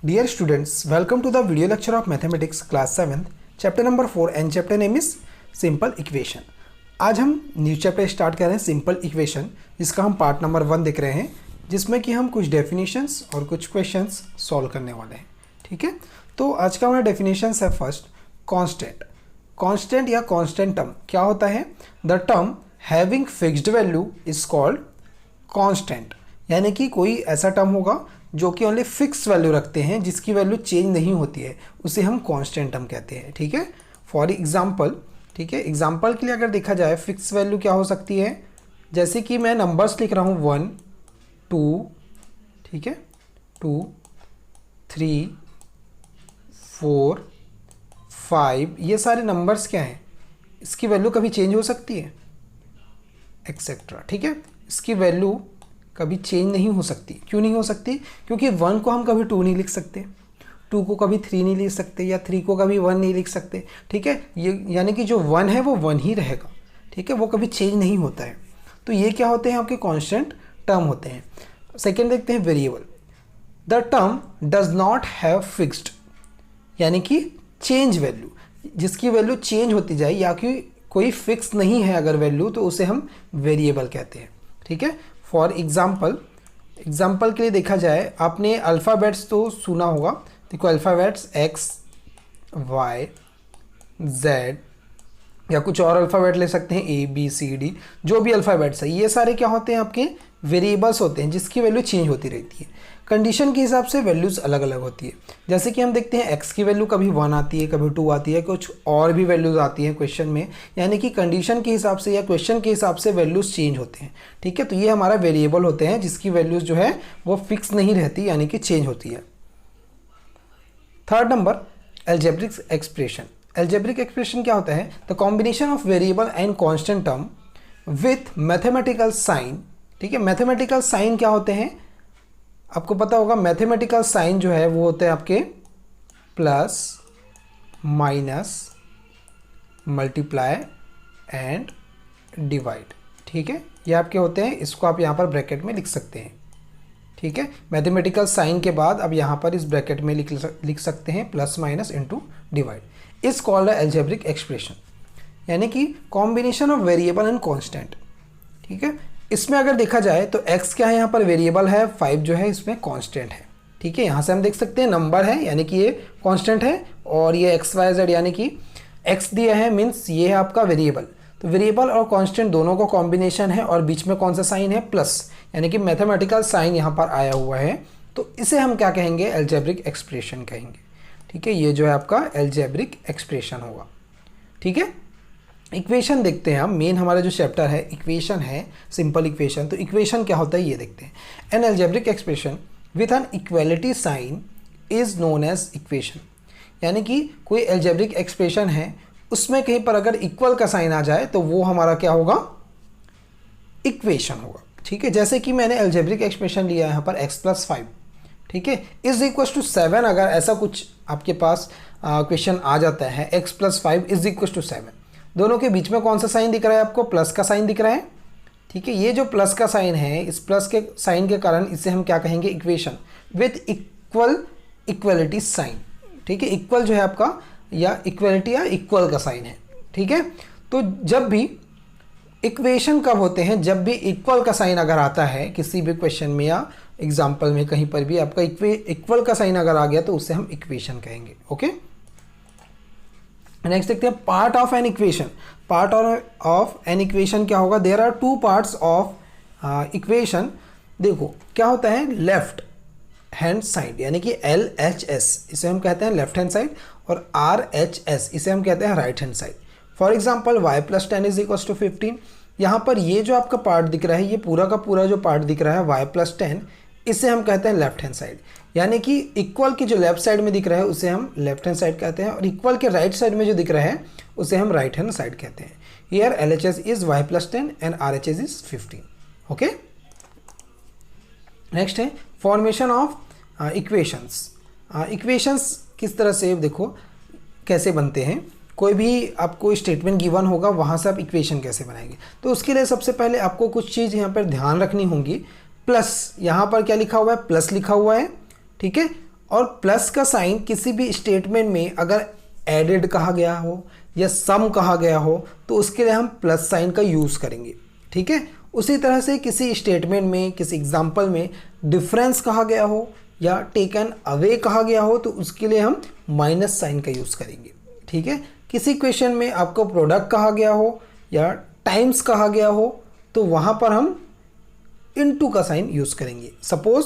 Dear students, welcome to the video lecture of Mathematics class 7th, chapter number 4 and chapter name is Simple Equation. आज हम new chapter start कर रहे हैं simple equation, जिसका हम part number 1 देख रहे हैं, जिसमें कि हम कुछ डेफिनेशंस और कुछ क्वेश्चंस सॉल्व करने वाले हैं. ठीक है, तो आज का हमारा डेफिनेशंस है फर्स्ट कांस्टेंट. कांस्टेंट या कांस्टेंट टर्म क्या होता है? The term having fixed value is called constant. यानी कि कोई ऐसा टर्म होगा जो कि ओनली फिक्स वैल्यू रखते हैं, जिसकी वैल्यू चेंज नहीं होती है, उसे हम कांस्टेंट टर्म कहते हैं. ठीक है, फॉर एग्जांपल, ठीक है, एग्जांपल के लिए अगर देखा जाए फिक्स वैल्यू क्या हो सकती है, जैसे कि मैं नंबर्स लिख रहा हूँ 1 2, ठीक है, 2 3 4 5, ये सारे नंबर्स क्या हैं, इसकी वैल्यू कभी चेंज हो सकती है एक्सेट्रा. ठीक है, इसकी वैल्यू कभी चेंज नहीं हो सकती. क्यों नहीं हो सकती? क्योंकि 1 को हम कभी 2 नहीं लिख सकते, 2 को कभी 3 नहीं लिख सकते, या 3 को कभी 1 नहीं लिख सकते. ठीक है, ये यानी कि जो 1 है वो 1 ही रहेगा. ठीक है, वो कभी चेंज नहीं होता है. तो ये क्या होते हैं? आपके कांस्टेंट टर्म होते हैं. सेकेंड देखते हैं variable. The term does not have fixed, यानी कि चेंज वैल्यू, जिसकी वैल्यू चेंज होती जाए या कि कोई फिक्स नहीं है अगर वैल्यू, तो उसे हम वेरिएबल कहते हैं. ठीक है, फॉर एग्जाम्पल के लिए देखा जाए, आपने अल्फ़ाबेट्स तो सुना होगा. देखो अल्फ़ाबेट्स X Y Z, या कुछ और अल्फ़ाबेट ले सकते हैं A B C D, जो भी अल्फ़ाबेट्स है, ये सारे क्या होते हैं? आपके वेरिएबल्स होते हैं, जिसकी वैल्यू चेंज होती रहती है. कंडीशन के हिसाब से वैल्यूज़ अलग अलग होती है. जैसे कि हम देखते हैं X की वैल्यू कभी 1 आती है, कभी 2 आती है, कुछ और भी वैल्यूज़ आती हैं क्वेश्चन में. यानी कि कंडीशन के हिसाब से या क्वेश्चन के हिसाब से वैल्यूज़ चेंज होते हैं. ठीक है, तो ये हमारा वेरिएबल होते हैं, जिसकी वैल्यूज़ जो है वो फिक्स नहीं रहती, यानी कि चेंज होती है. Third number algebraic expression. Algebraic expression क्या होता है? The combination of variable and constant term with mathematical sign. ठीक है, मैथमेटिकल साइन क्या होते हैं? आपको पता होगा मैथमेटिकल साइन जो है वो होते हैं आपके plus, minus, multiply and divide. ठीक है, ये आपके होते हैं, इसको आप यहाँ पर ब्रैकेट में लिख सकते हैं. ठीक है, मैथमेटिकल साइन के बाद अब यहाँ पर इस ब्रैकेट में लिख सकते हैं plus minus into divide. Is called algebraic expression, यानी कि combination of variable and constant. ठीक है, इसमें अगर देखा जाए तो x क्या है, यहाँ पर वेरिएबल है, 5 जो है इसमें कांस्टेंट है. ठीक है, यहाँ से हम देख सकते हैं नंबर है, यानी कि ये कांस्टेंट है, और ये x y z यानी कि x दिया है, मीन्स ये है आपका वेरिएबल. तो वेरिएबल और कांस्टेंट दोनों का कॉम्बिनेशन है, और बीच में कौन सा साइन है? प्लस, यानी कि मैथमेटिकल साइन यहाँ पर आया हुआ है, तो इसे हम क्या कहेंगे? एल्जेब्रिक एक्सप्रेशन कहेंगे. ठीक है, ये जो है आपका एल्जेब्रिक एक्सप्रेशन होगा. ठीक है, इक्वेशन देखते हैं हम. मेन हमारा जो चैप्टर है इक्वेशन है, सिंपल इक्वेशन. तो इक्वेशन क्या होता है ये देखते हैं. An algebraic expression with an equality sign is known as equation. यानी कि कोई एल्जेब्रिक एक्सप्रेशन है, उसमें कहीं पर अगर इक्वल का साइन आ जाए तो वो हमारा क्या होगा? इक्वेशन होगा. ठीक है, जैसे कि मैंने एल्जेब्रिक एक्सप्रेशन लिया यहाँ पर x + 5. ठीक है, इज इक्वल टू 7. अगर ऐसा कुछ आपके पास क्वेश्चन आ जाता है, x + 5 इज इक्वल टू 7, दोनों के बीच में कौन सा साइन दिख रहा है आपको? प्लस का साइन दिख रहा है. ठीक है, ये जो प्लस का साइन है, इस प्लस के साइन के कारण इसे हम क्या कहेंगे? Equation with equality sign. ठीक है, इक्वल जो है आपका, या इक्वलिटी या इक्वल का साइन है. ठीक है, तो जब भी इक्वेशन कब होते हैं? जब भी इक्वल का साइन अगर आता है किसी भी क्वेश्चन में या एग्जाम्पल में, कहीं पर भी आपका इक्वल का साइन अगर आ गया तो उसे हम इक्वेशन कहेंगे. ओके, नेक्स्ट देखते हैं part of an equation. Part of an equation क्या होगा? There are 2 parts of equation. देखो क्या होता है, लेफ्ट हैंड साइड, यानी कि LHS इसे हम कहते हैं लेफ्ट हैंड साइड, और RHS इसे हम कहते हैं right hand side. For example y + 10 is equal to 15. यहाँ पर ये जो आपका पार्ट दिख रहा है, ये पूरा का पूरा जो पार्ट दिख रहा है y + 10, इसे हम कहते हैं लेफ्ट हैंड साइड. यानी कि इक्वल की जो लेफ्ट साइड में दिख रहा है उसे हम लेफ्ट हैंड साइड कहते हैं, और इक्वल के राइट साइड में जो दिख रहा है उसे हम राइट हैंड साइड कहते हैं. Here LHS is y + 10 and RHS is 15. Okay, next है फॉर्मेशन ऑफ इक्वेशंस. इक्वेशंस किस तरह से देखो कैसे बनते हैं. कोई भी आपको स्टेटमेंट गिवन होगा, वहाँ से आप इक्वेशन कैसे बनाएंगे? तो उसके लिए सबसे पहले आपको कुछ चीज़ यहाँ पर ध्यान रखनी होंगी. प्लस, यहाँ पर क्या लिखा हुआ है? प्लस लिखा हुआ है. ठीक है, और प्लस का साइन किसी भी स्टेटमेंट में अगर एडेड कहा गया हो या सम कहा गया हो तो उसके लिए हम प्लस साइन का यूज़ करेंगे, ठीक है। उसी तरह से किसी स्टेटमेंट में, किसी एग्जाम्पल में डिफरेंस कहा गया हो या टेकन अवे कहा गया हो तो उसके लिए हम माइनस साइन का यूज़ करेंगे, ठीक है। किसी क्वेश्चन में आपको प्रोडक्ट कहा गया हो या टाइम्स कहा गया हो तो वहाँ पर हम इनटू का साइन यूज़ करेंगे। सपोज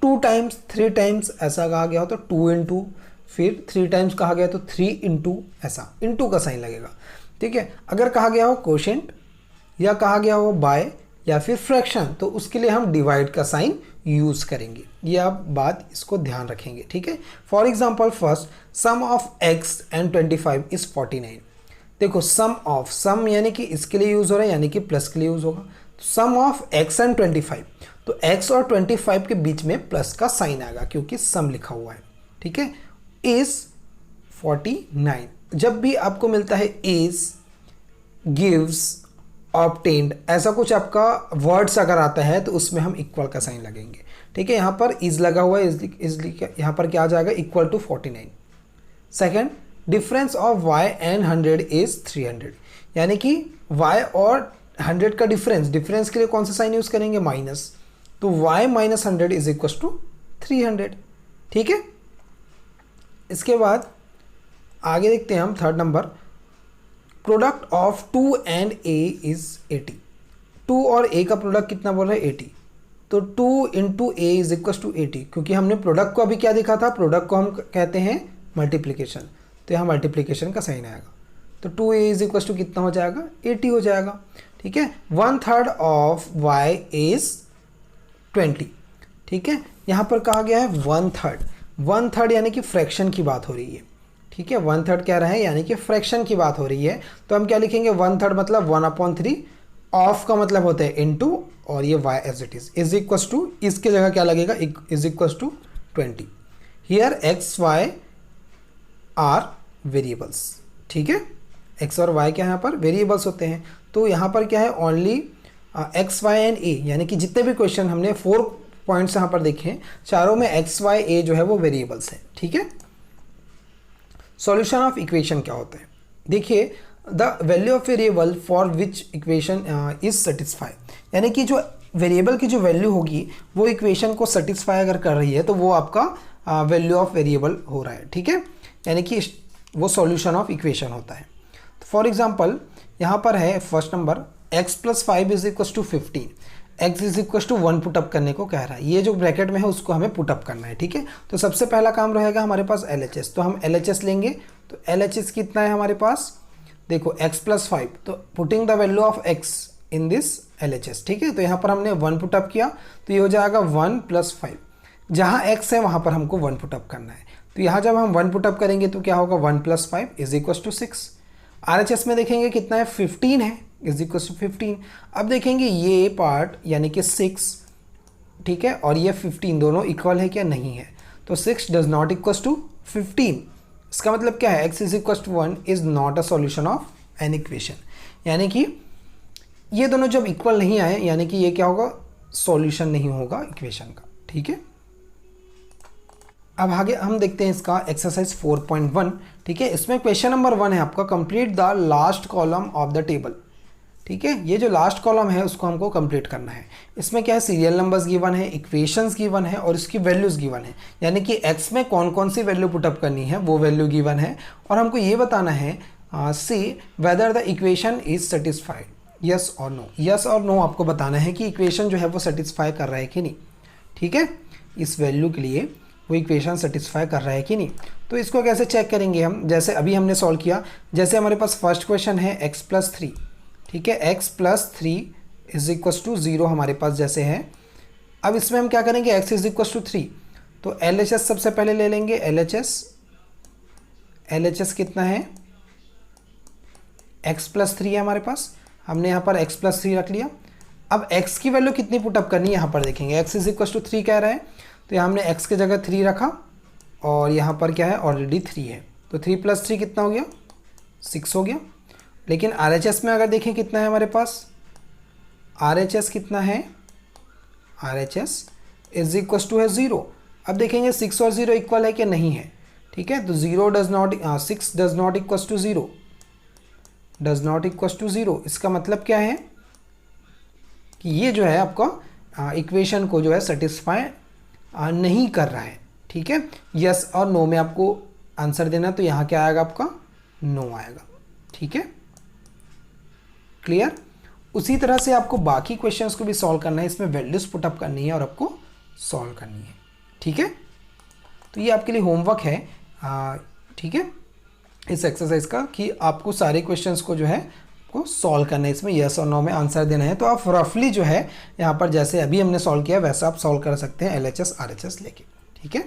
2 टाइम्स 3 टाइम्स ऐसा कहा गया हो तो 2 इंटू, फिर 3 टाइम्स कहा गया तो 3 इंटू, ऐसा इंटू का साइन लगेगा, ठीक है। अगर कहा गया हो क्वोशेंट या कहा गया हो बाय या फिर फ्रैक्शन तो उसके लिए हम डिवाइड का साइन यूज़ करेंगे। ये आप बात इसको ध्यान रखेंगे, ठीक है। For example first sum of x and 25 is 49। देखो सम ऑफ, सम यानी कि इसके लिए यूज़ हो रहा है यानी कि प्लस के लिए यूज़ होगा। सम ऑफ x एंड 25 तो x और 25 के बीच में प्लस का साइन आएगा क्योंकि सम लिखा हुआ है, ठीक है। इज 49, जब भी आपको मिलता है इज, गिव्स, ऑब्टेन्ड, ऐसा कुछ आपका वर्ड्स अगर आता है तो उसमें हम इक्वल का साइन लगेंगे, ठीक है। यहाँ पर इज लगा हुआ है, इज यहाँ पर क्या आ जाएगा equal to 49। Second, difference of y and 100 is 300, यानी कि y और 100 का डिफरेंस के लिए कौन सा साइन यूज़ करेंगे, माइनस, तो y minus 100 is equal to 300, ठीक है। इसके बाद आगे देखते हैं हम third number, product of 2 and a is 80। 2 और a का प्रोडक्ट कितना बोल रहे हैं 80, तो 2 into a is equal to 80, क्योंकि हमने प्रोडक्ट को अभी क्या देखा था, प्रोडक्ट को हम कहते हैं मल्टीप्लिकेशन, तो यहाँ मल्टीप्लिकेशन का साइन आएगा, तो 2a इज इक्वल टू कितना हो जाएगा 80 हो जाएगा, ठीक है। 1/3 ऑफ y इज 20, ठीक है। यहाँ पर कहा गया है 1/3 यानी कि फ्रैक्शन की बात हो रही है, ठीक है। 1/3 क्या रहा है यानी कि फ्रैक्शन की बात हो रही है, तो हम क्या लिखेंगे 1/3 मतलब 1/3, ऑफ का मतलब होता है इनटू, और ये y as it is equals to, इसके जगह क्या लगेगा is equals to 20। Here x y are variables, ठीक है। x और y क्या यहाँ पर वेरिएबल्स होते हैं, तो यहाँ पर क्या है only x y and a, यानी कि जितने भी क्वेश्चन हमने 4 पॉइंट्स यहाँ पर देखे हैं चारों में x y a जो है वो वेरिएबल्स हैं, ठीक है। सॉल्यूशन ऑफ इक्वेशन क्या होता है, देखिए the value of variable for which equation is satisfy, यानी कि जो वेरिएबल की जो वैल्यू होगी वो इक्वेशन को सेटिस्फाई अगर कर रही है तो वो आपका वैल्यू ऑफ वेरिएबल हो रहा है, ठीक है, यानी कि वो सॉल्यूशन ऑफ इक्वेशन होता है। फॉर एग्जांपल यहाँ पर है first number x plus 5 is equal to 15, x is equal to 1 put up करने को कह रहा है, ये जो ब्रैकेट में है उसको हमें पुटअप करना है, ठीक है। तो सबसे पहला काम रहेगा हमारे पास LHS, तो हम LHS लेंगे, तो LHS कितना है हमारे पास, देखो x प्लस 5, तो putting the value of x in this LHS, ठीक है। तो यहाँ पर हमने 1 पुटअप किया तो ये हो जाएगा 1 प्लस 5, जहाँ x है वहाँ पर हमको 1 पुटअप करना है, तो यहाँ जब हम 1 पुटअप करेंगे तो क्या होगा 1 plus 5 is equal to 6। RHS में देखेंगे कितना है 15 है, इज इक्वल टू 15। अब देखेंगे ये पार्ट यानी कि 6, ठीक है, और ये 15 दोनों इक्वल है क्या, नहीं है, तो 6 डज नॉट इक्वल टू 15। इसका मतलब क्या है x is equal to 1 is not a solution of an equation, यानी कि ये दोनों जब इक्वल नहीं आए यानी कि ये क्या होगा, सॉल्यूशन नहीं होगा इक्वेशन का, ठीक है। अब आगे हम देखते हैं इसका एक्सरसाइज 4.1, ठीक है। इसमें क्वेश्चन नंबर 1 है आपका, complete the last column of the table, ठीक है। ये जो लास्ट कॉलम है उसको हमको कंप्लीट करना है। इसमें क्या है, सीरियल नंबर्स गिवन है, इक्वेशंस गिवन है और इसकी वैल्यूज़ गिवन है, यानी कि x में कौन कौन सी वैल्यू पुटअप करनी है वो वैल्यू गिवन है, और हमको ये बताना है see whether the equation is satisfied, yes और नो। यस और नो आपको बताना है कि इक्वेशन जो है वो सेटिस्फाई कर रहा है कि नहीं, ठीक है। इस वैल्यू के लिए वो इक्वेशन सेटिस्फाई कर रहा है कि नहीं, तो इसको कैसे चेक करेंगे हम, जैसे अभी हमने सॉल्व किया, जैसे हमारे पास फर्स्ट क्वेश्चन है x प्लस 3, ठीक है, x plus 3 is equal to 0 हमारे पास जैसे है। अब इसमें हम क्या करेंगे, x इज इक्वल टू 3, तो LHS सबसे पहले ले लेंगे, LHS कितना है, x प्लस 3 है हमारे पास, हमने यहाँ पर x प्लस 3 रख लिया। अब x की वैल्यू कितनी पुटअप करनी है यहाँ पर देखेंगे, x इज इक्वल टू 3 कह रहा है, तो यहाँ हमने x की जगह 3 रखा और यहाँ पर क्या है ऑलरेडी 3 है, तो 3 प्लस 3 कितना हो गया 6 हो गया। लेकिन RHS में अगर देखें कितना है हमारे पास, RHS कितना है, RHS इज इक्वल टू है 0, अब देखेंगे 6 और 0 इक्वल है कि नहीं है, ठीक है। तो 0 does not 6 does not equals to 0, does not equals to 0। इसका मतलब क्या है कि ये जो है आपका इक्वेशन को जो है सेटिस्फाई नहीं कर रहा है, ठीक है। यस और नो में आपको आंसर देना, तो यहाँ क्या आएगा आपका नो आएगा, ठीक है, क्लियर। उसी तरह से आपको बाकी क्वेश्चंस को भी सॉल्व करना है, इसमें वैल्यूज पुटअप करनी है और आपको सॉल्व करनी है, ठीक है। तो ये आपके लिए होमवर्क है, ठीक है, इस एक्सरसाइज का, कि आपको सारे क्वेश्चंस को जो है को सॉल्व करना है, इसमें यस और नो में आंसर देना है। तो आप रफली जो है यहाँ पर जैसे अभी हमने सॉल्व किया वैसा आप सॉल्व कर सकते हैं LHS RHS लेके, ठीक है।